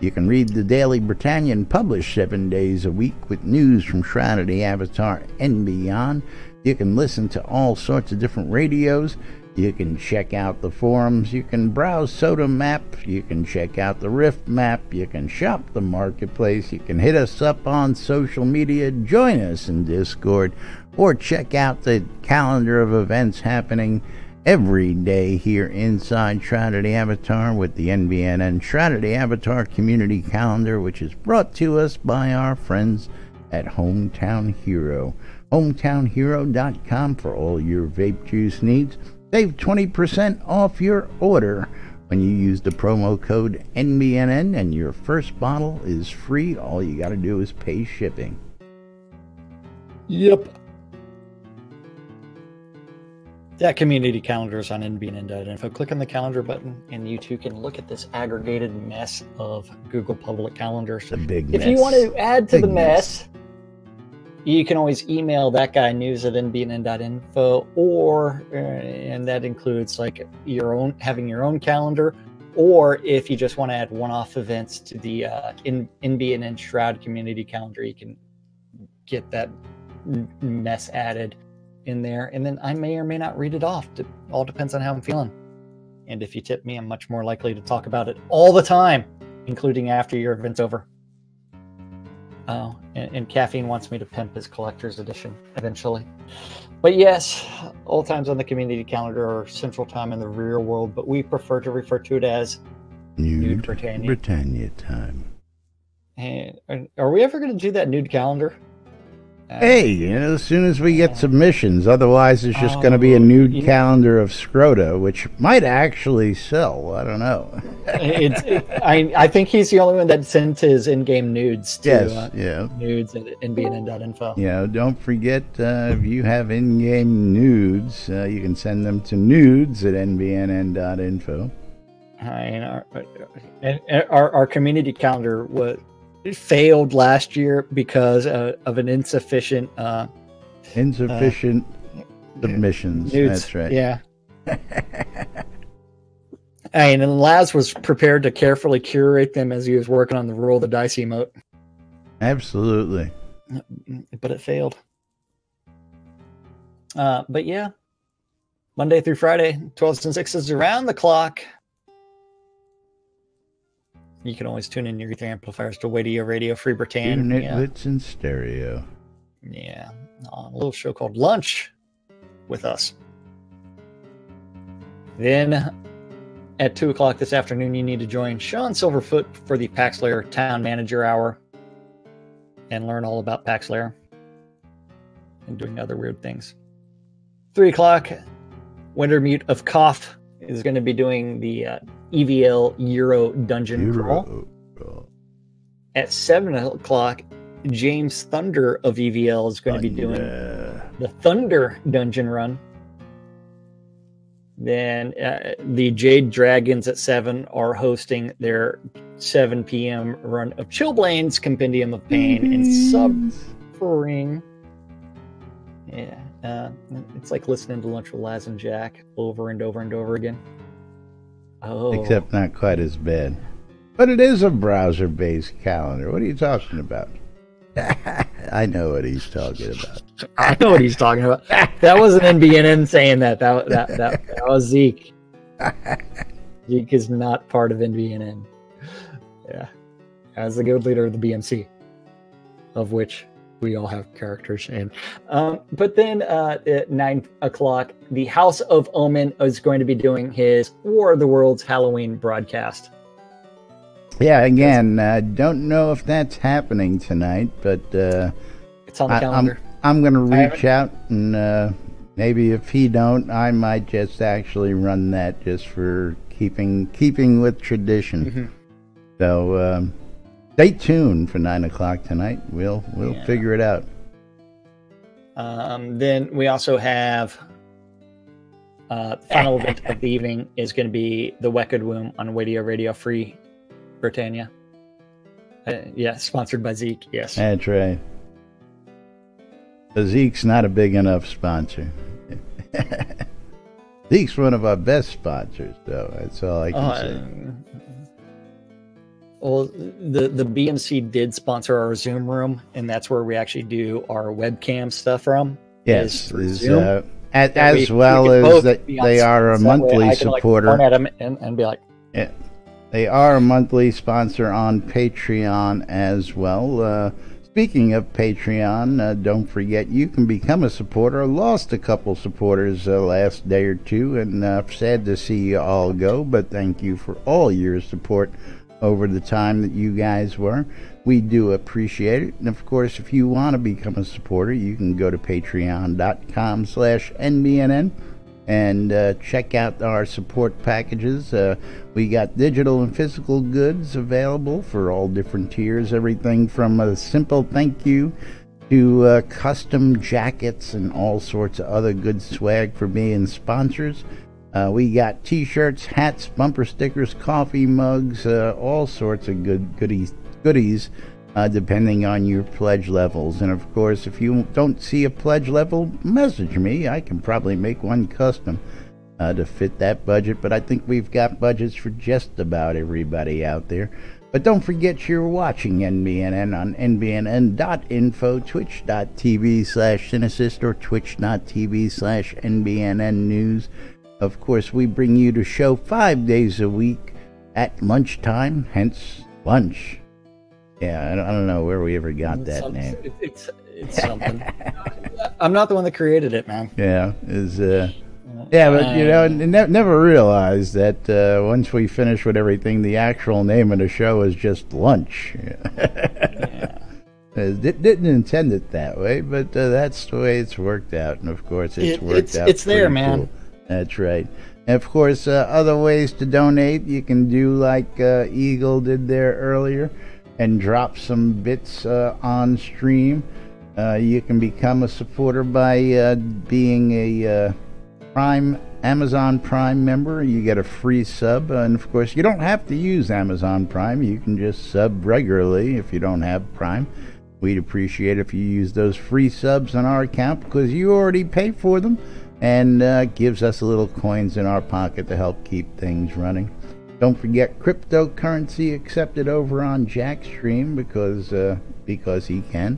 You can read the Daily Britannian, published 7 days a week with news from Shroud Avatar and beyond. You can listen to all sorts of different radios. You can check out the forums, you can browse Soda Map, you can check out the Rift Map, you can shop the marketplace, you can hit us up on social media, join us in Discord, or check out the calendar of events happening every day here inside Shroud Avatar with the NBNN Shroud Avatar Community Calendar, which is brought to us by our friends at Hometown Hero. HometownHero.com for all your vape juice needs. Save 20% off your order when you use the promo code NBNN, and your first bottle is free. All you got to do is pay shipping. Yep. That community calendar is on NBNN.info. Click on the calendar button, and you too can look at this aggregated mess of Google public calendars. The big mess. If you want to add to the mess, you can always email that guy, news@nbnn.info, or and that includes like having your own calendar, or if you just want to add one-off events to the NBNN Shroud community calendar, you can get that mess added in there, and then I may or may not read it off. It all depends on how I'm feeling. And if you tip me, I'm much more likely to talk about it all the time, including after your event's over. Oh, and Caffeine wants me to pimp his collector's edition eventually. But yes, all times on the community calendar are Central Time in the real world, but we prefer to refer to it as Nude Britannia time. And are we ever going to do that nude calendar? Hey, you know, as soon as we get submissions, otherwise it's just going to be a nude calendar of Scroda, which might actually sell. I don't know. I think he's the only one that sent his in-game nudes to nudes at NBNN.info. Yeah, don't forget, if you have in-game nudes, you can send them to nudes at NBNN.info. Our community calendar failed last year because of an insufficient submissions. Nudes. That's right. Yeah. And Laz was prepared to carefully curate them as he was working on the roll the dice emote. Absolutely. But it failed. But yeah, Monday through Friday, 12s and 6s around the clock. You can always tune in your Ether amplifiers to Radio Free Britannia. Nitlets in stereo. Yeah. On a little show called Lunch with us. Then at 2 o'clock this afternoon, you need to join Sean Silverfoot for the Paxlayer Town Manager Hour and learn all about Paxlayer and doing other weird things. 3 o'clock, Wintermute of Koth is going to be doing the EVL Euro Dungeon Crawl. At 7 o'clock, James Thunder of EVL is going to be doing the Thunder Dungeon Run. Then the Jade Dragons at 7 are hosting their 7 p.m. run of Chillblade's Compendium of Pain and Suffering. Yeah, it's like listening to Lunch with Laz and Jack over and over and over again. Oh. Except not quite as bad. But it is a browser-based calendar. What are you talking about? I know what he's talking about. I know what he's talking about. That wasn't NBNN saying that. That was Zeke. Zeke is not part of NBNN. Yeah. As the guild leader of the BMC, of which we all have characters in. But then at 9 o'clock, the House of Omen is going to be doing his War of the Worlds Halloween broadcast. Yeah, again, don't know if that's happening tonight, but it's on the calendar. I'm going to reach out, and maybe if he don't, I might just actually run that just for keeping with tradition. Mm-hmm. So stay tuned for 9 o'clock tonight. We'll figure it out. Then we also have the final event of the evening is going to be the Wicked Womb on Radio Free Britannia. Yeah, sponsored by Zeke. Yes, that's right. But Zeke's not a big enough sponsor. Zeke's one of our best sponsors, though. That's all I can say. Well, the BMC did sponsor our Zoom room, and that's where we actually do our webcam stuff from. Yes, as well as they are a monthly supporter. Point at them and be like, yeah. They are a monthly sponsor on Patreon as well. Speaking of Patreon, don't forget you can become a supporter. I lost a couple supporters last day or two, and sad to see you all go, but thank you for all your support over the time that you guys were. We do appreciate it. And of course, if you want to become a supporter, you can go to patreon.com/NBNN and check out our support packages. We got digital and physical goods available for all different tiers, everything from a simple thank you to custom jackets and all sorts of other good swag for being sponsors. We got t-shirts, hats, bumper stickers, coffee mugs, all sorts of goodies depending on your pledge levels. And of course, if you don't see a pledge level, message me. I can probably make one custom to fit that budget, but I think we've got budgets for just about everybody out there. But don't forget you're watching NBNN on NBNN.info, twitch.tv/Cinesist, or twitch.tv/NBNN News. Of course, we bring you the show 5 days a week at lunchtime, hence lunch. Yeah, I don't know where we ever got that name. It's something. I'm not the one that created it, man. Yeah, yeah, but you know, never realized that once we finish with everything, the actual name of the show is just lunch. Yeah. Didn't intend it that way, but that's the way it's worked out, and of course, it's worked out. It's there, man. Cool. That's right. And of course, other ways to donate, you can do like Eagle did there earlier, and drop some bits on stream. You can become a supporter by being a Amazon Prime member. You get a free sub, and of course, you don't have to use Amazon Prime. You can just sub regularly if you don't have Prime. We'd appreciate if you use those free subs on our account because you already pay for them, and gives us a little coins in our pocket to help keep things running. Don't forget cryptocurrency accepted over on Jackstream because he can.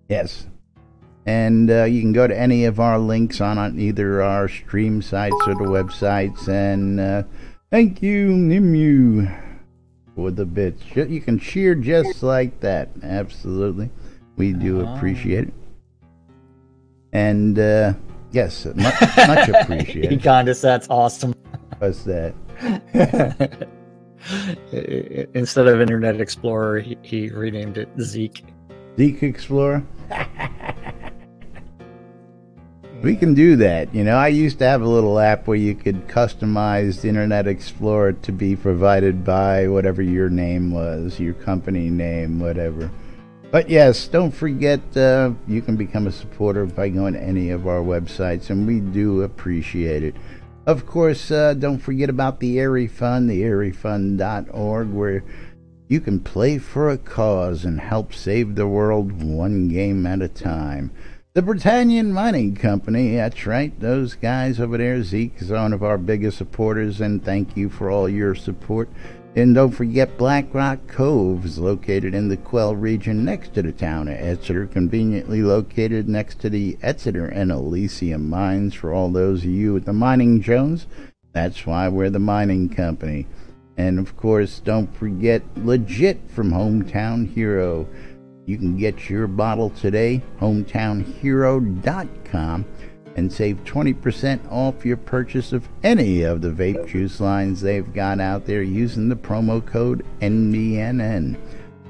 Yes. And you can go to any of our links on either our stream sites or the websites. And thank you, Nimu, for the bits. You can cheer just like that. Absolutely. We do appreciate it. And yes, much appreciated. Ugandis, that's awesome. What's that? Instead of Internet Explorer, he renamed it Zeke. Zeke Explorer? We can do that. You know, I used to have a little app where you could customize Internet Explorer to be provided by whatever your name was, your company name, whatever. But yes, don't forget you can become a supporter by going to any of our websites, and we do appreciate it. Of course, don't forget about the Airy Fund, the airyfund.org, where you can play for a cause and help save the world one game at a time. The Britannian Mining Company, that's right, those guys over there. Zeke is one of our biggest supporters, and thank you for all your support. And don't forget Black Rock Cove is located in the Quell region next to the town of Exeter, conveniently located next to the Exeter and Elysium mines. For all those of you with the Mining Jones, that's why we're the mining company. And of course, don't forget Legit from Hometown Hero. You can get your bottle today, hometownhero.com, and save 20% off your purchase of any of the vape juice lines they've got out there using the promo code NBNN.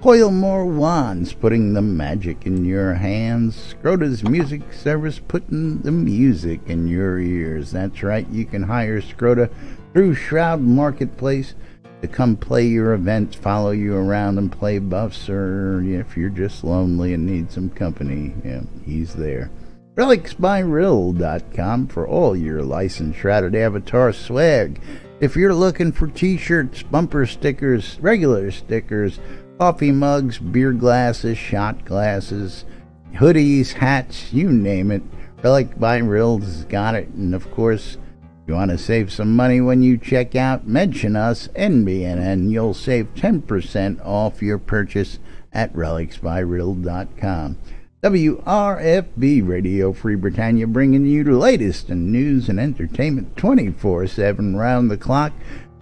Coilmore Wands, putting the magic in your hands. Scrota's Music Service, putting the music in your ears. That's right, you can hire Scrota through Shroud Marketplace to come play your events, follow you around and play buffs, or if you're just lonely and need some company, yeah, he's there. RelicsByRill.com for all your licensed Shrouded Avatar swag. If you're looking for t-shirts, bumper stickers, regular stickers, coffee mugs, beer glasses, shot glasses, hoodies, hats, you name it, Relic by Rill's got it. And of course, if you want to save some money when you check out, mention us, NBNN. You'll save 10% off your purchase at relicsbyrill.com. WRFB Radio Free Britannia, bringing you the latest in news and entertainment 24/7 round the clock,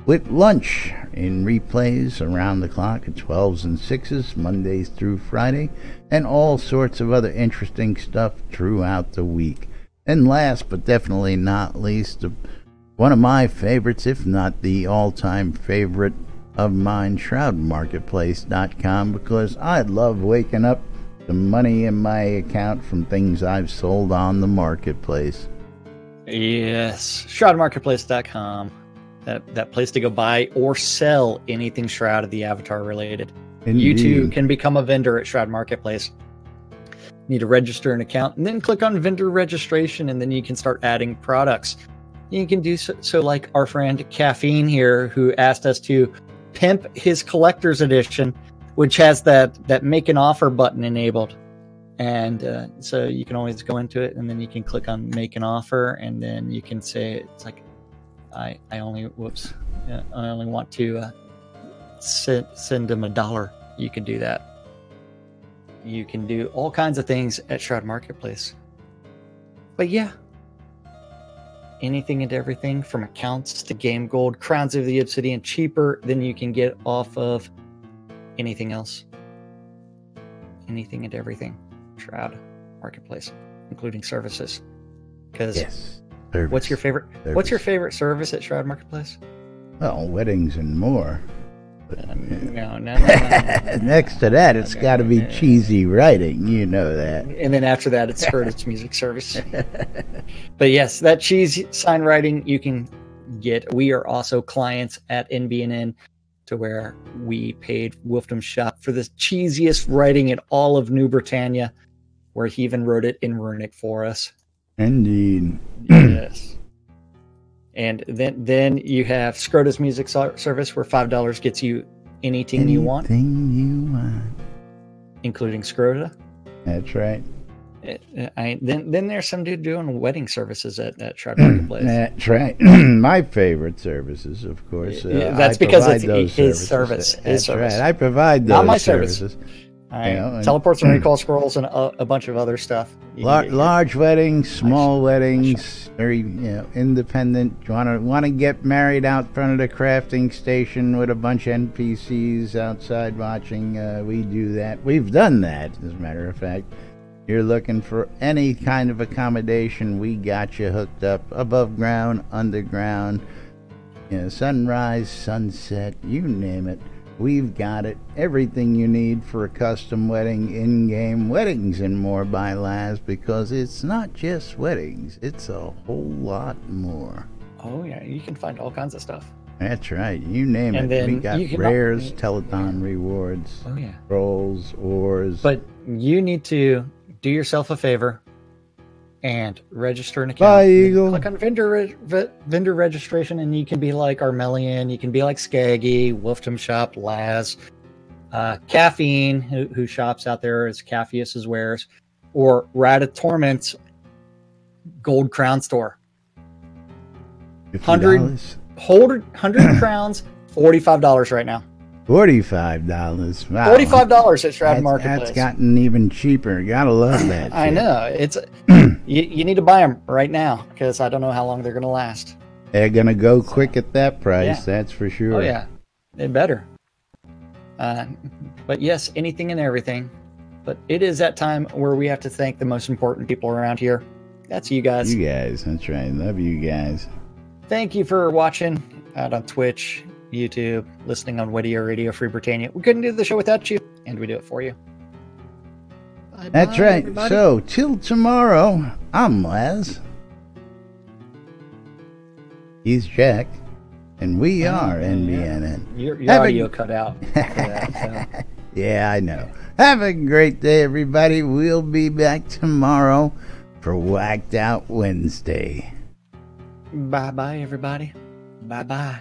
with lunch in replays around the clock at 12s and 6s, Mondays through Friday, and all sorts of other interesting stuff throughout the week. And last but definitely not least, one of my favorites, if not the all-time favorite of mine, ShroudMarketplace.com, because I love waking up the money in my account from things I've sold on the marketplace. Yes, ShroudMarketplace.com. That place to go buy or sell anything Shroud of the Avatar related. Indeed. You too can become a vendor at Shroud Marketplace. You need to register an account and then click on vendor registration, and then you can start adding products. You can do so like our friend Caffeine here, who asked us to pimp his collector's edition, which has that make an offer button enabled. And so you can always go into it, and then you can click on make an offer, and then you can say, it's like, I only want to send him $1. You can do that. You can do all kinds of things at Shroud Marketplace. But yeah, anything and everything from accounts to game gold, crowns of the obsidian, cheaper than you can get off of anything else. Anything and everything. Shroud Marketplace, including services. Because Yes. what's your favorite? What's your favorite service at Shroud Marketplace? Well, weddings and more. No. Next to that, it's got to be cheesy writing. You know that. And then after that, it's Curtis Music Service. But yes, that cheese sign writing you can get. We are also clients at NBNN, to where we paid Wolfdom Shop for the cheesiest writing in all of New Britannia, where he even wrote it in runic for us. Indeed. Yes. And then you have Scrota's Music Service, where $5 gets you anything you want, including Scrota. That's right. Then there's some dude doing wedding services at Shroud Marketplace. That's right. My favorite services, of course. That's I because it's those his services. service. That's right. I provide those Not my services. All right. Teleports and recall scrolls and a bunch of other stuff. Large weddings, small weddings, very independent. You want to get married out front of the crafting station with a bunch of NPCs outside watching. We do that. We've done that, as a matter of fact. You're looking for any kind of accommodation, we got you hooked up. Above ground, underground, sunrise, sunset, you name it. We've got it. Everything you need for a custom wedding, in-game weddings and more by Laz, because it's not just weddings. It's a whole lot more. Oh, yeah. You can find all kinds of stuff. That's right. You name And it. then We got you can- rares, telethon rewards, Oh, yeah. rolls, ores. But you need to do yourself a favor and register an account. Bye, Eagle. Click on vendor registration, and you can be like Armelian, you can be like Skaggy, Wolfdom Shop, Laz, Caffeine, who shops out there as Capheus's wares, or Rat of Torment's Gold Crown Store. $50. 100 crowns, $45 right now. $45. Wow. $45 at Shroud Marketplace. That's gotten even cheaper. Gotta love that. I shit. know. It's you need to buy them right now, because I don't know how long they're going to last. They're gonna go quick at that price. Yeah. That's for sure. Oh yeah, they better. But yes, anything and everything. But it is that time where we have to thank the most important people around here. That's you guys. You guys. That's right. Love you guys. Thank you for watching out on Twitch, YouTube, listening on Whittier Radio Free Britannia. We couldn't do the show without you, and we do it for you. That's right. Everybody. So till tomorrow, I'm Laz. He's Jack, and we are NBNN. Your Have a- audio cut out for that. So. Yeah, I know. Have a great day, everybody. We'll be back tomorrow for Whacked Out Wednesday. Bye-bye, everybody. Bye-bye.